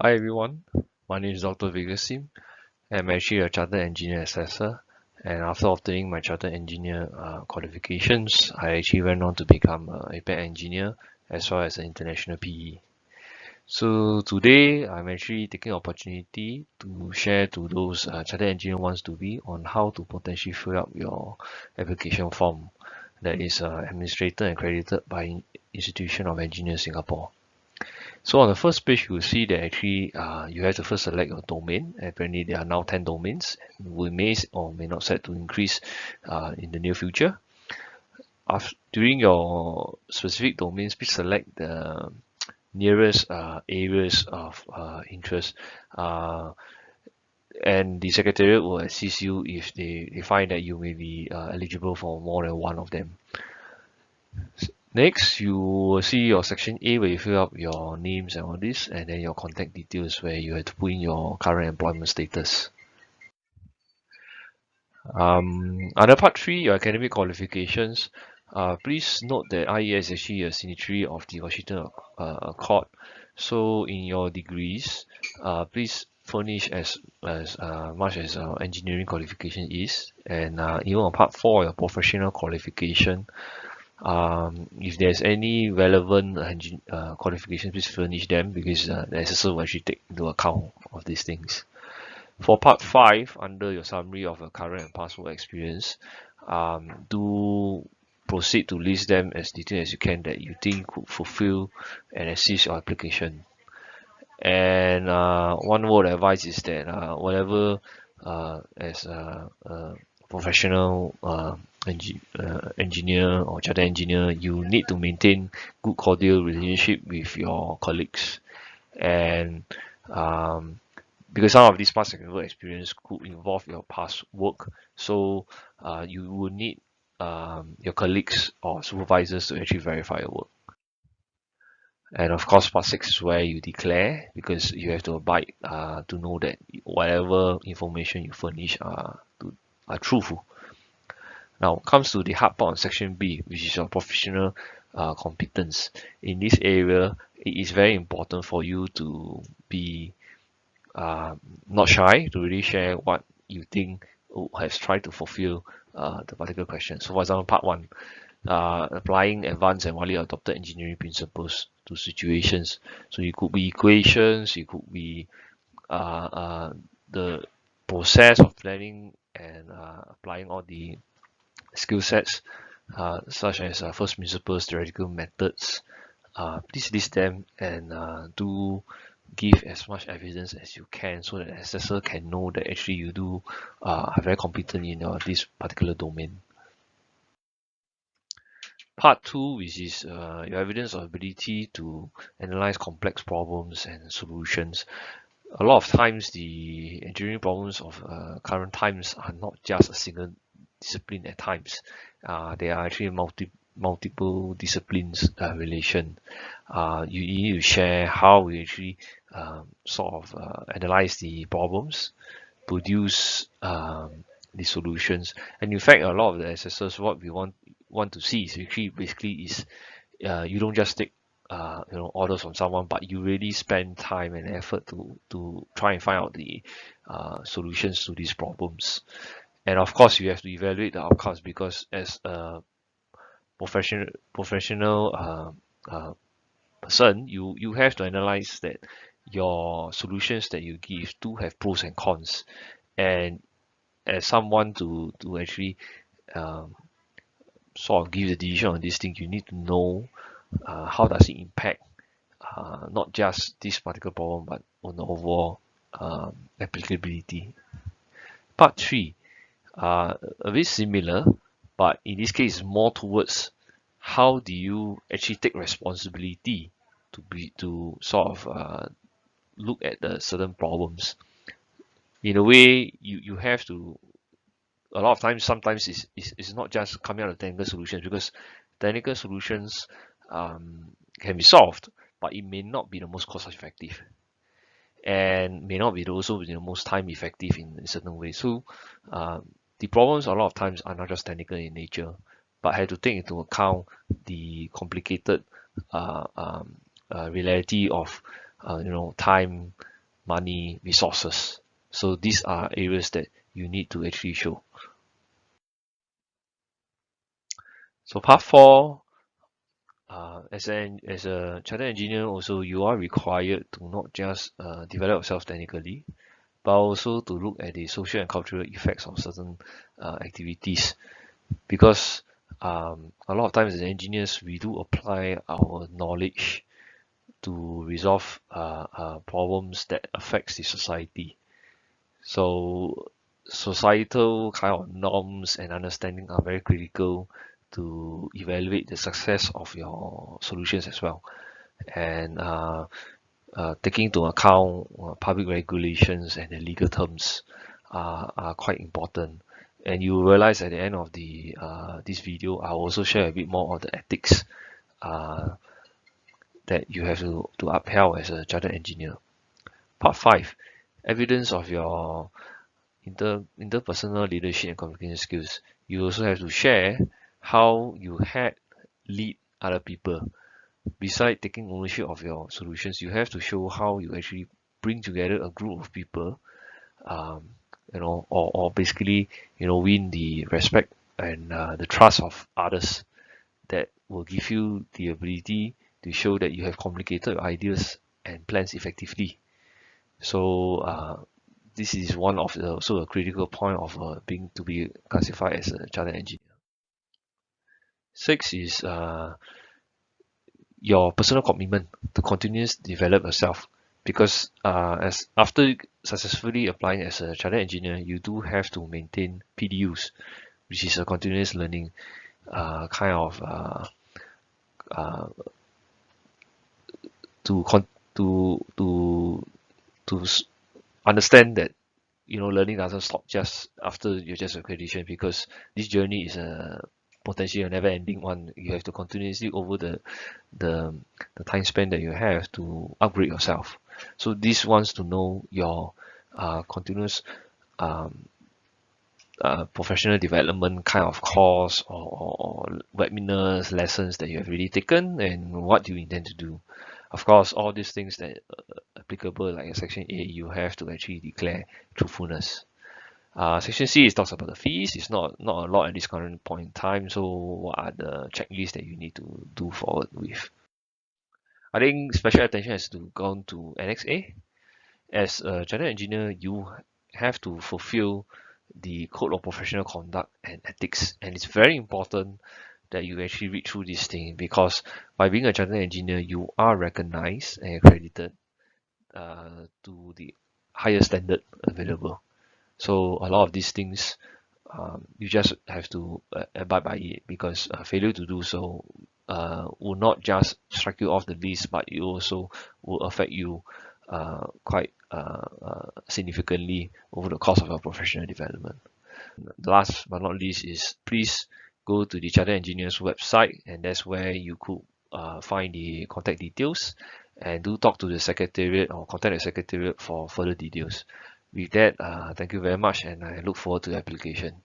Hi everyone, my name is Dr. Vigasim. I'm actually a Chartered Engineer Assessor, and after obtaining my Chartered Engineer qualifications, I actually went on to become a APAC engineer as well as an international PE. So today, I'm actually taking the opportunity to share to those Chartered Engineer wants to be on how to potentially fill up your application form that is administered and accredited by Institution of Engineers Singapore. So on the first page, you will see that actually you have to first select your domain. Apparently, there are now 10 domains. We may or may not set to increase in the near future. During your specific domains, please select the nearest areas of interest. And the Secretariat will assist you if they find that you may be eligible for more than one of them. Next, you will see your section A where you fill up your names and all this, and then your contact details where you have to put in your current employment status. Under part 3, your academic qualifications, please note that IE is actually a signatory of the Washington Accord. So in your degrees, please furnish as much as engineering qualification is, and even on part 4, your professional qualification. If there's any relevant qualifications, please furnish them because the assessor will actually take into account of these things. For part 5, under your summary of your current and past work experience, do proceed to list them as detailed as you can that you think could fulfill and assist your application. And one word of advice is that whatever as a professional engineer or chartered engineer, you need to maintain good cordial relationship with your colleagues. And because some of these past work experience could involve your past work, so you will need your colleagues or supervisors to actually verify your work. And of course, part 6 is where you declare, because you have to abide to know that whatever information you furnish are truthful. Now, comes to the hard part on section B, which is your professional competence. In this area, it is very important for you to be not shy, to really share what you think has tried to fulfill the particular question. So, for example, part 1, applying advanced and widely adopted engineering principles to situations. So it could be equations, it could be the process of planning and applying all the skill sets such as first principles, theoretical methods. Please list them and do give as much evidence as you can so that the assessor can know that actually you do are very competent in this particular domain. Part 2, which is your evidence of ability to analyze complex problems and solutions. A lot of times, the engineering problems of current times are not just a single discipline at times. They are actually multiple disciplines relation. You need to share how we actually sort of analyze the problems, produce the solutions, and in fact, a lot of the assessors, what we want to see is basically is you don't just take orders from someone, but you really spend time and effort to try and find out the solutions to these problems. And of course, you have to evaluate the outcomes because as a professional person, you have to analyze that your solutions that you give do have pros and cons. And as someone to actually um, sort of give the decision on this thing, you need to know how does it impact not just this particular problem, but on the overall applicability. Part 3, a bit similar, but in this case, more towards how do you actually take responsibility to sort of look at the certain problems. In a way, you have to a lot of times sometimes it's not just coming out of technical solutions because technical solutions can be solved, but it may not be the most cost effective and may not be also the most time effective in a certain way. So the problems a lot of times are not just technical in nature, but have to take into account the complicated reality of time, money, resources. So these are areas that you need to actually show. So part 4, as a chartered engineer, also you are required to not just develop yourself technically, but also to look at the social and cultural effects of certain activities. Because a lot of times as engineers, we do apply our knowledge to resolve problems that affects the society. So societal kind of norms and understanding are very critical to evaluate the success of your solutions as well. And taking into account public regulations and the legal terms are quite important. And you will realize at the end of the this video, I'll also share a bit more of the ethics uh, that you have to upheld as a chartered engineer. Part 5, evidence of your interpersonal leadership and communication skills. You also have to share how you had lead other people. Besides taking ownership of your solutions, you have to show how you actually bring together a group of people, um, or basically, win the respect and the trust of others that will give you the ability to show that you have communicated your ideas and plans effectively. So this is one of the also a critical point of being to be classified as a chartered engineer. 6 is your personal commitment to continuously develop yourself, because as after successfully applying as a chartered engineer, you do have to maintain PDUs, which is a continuous learning kind of uh, to con to understand that learning doesn't stop just after your just accreditation, because this journey is a potentially a never-ending one. You have to continuously over the time span that you have to upgrade yourself. So this wants to know your continuous um, professional development kind of course or webinars, lessons that you have already taken, and what you intend to do. Of course, all these things that applicable, like Section A, you have to actually declare truthfulness. Section C is talks about the fees. It's not a lot at this current point in time. So what are the checklists that you need to do forward with? I think special attention has to go to Annex A. As a general engineer, you have to fulfill the code of professional conduct and ethics, and it's very important that you actually read through this thing, because by being a general engineer, you are recognized and accredited to the highest standard available. So a lot of these things, you just have to abide by it, because failure to do so will not just strike you off the list, but it also will affect you quite significantly over the course of your professional development. Last but not least is, please go to the Chartered Engineers website, and that's where you could find the contact details, and do talk to the secretariat or contact the secretariat for further details. With that, thank you very much, and I look forward to the application.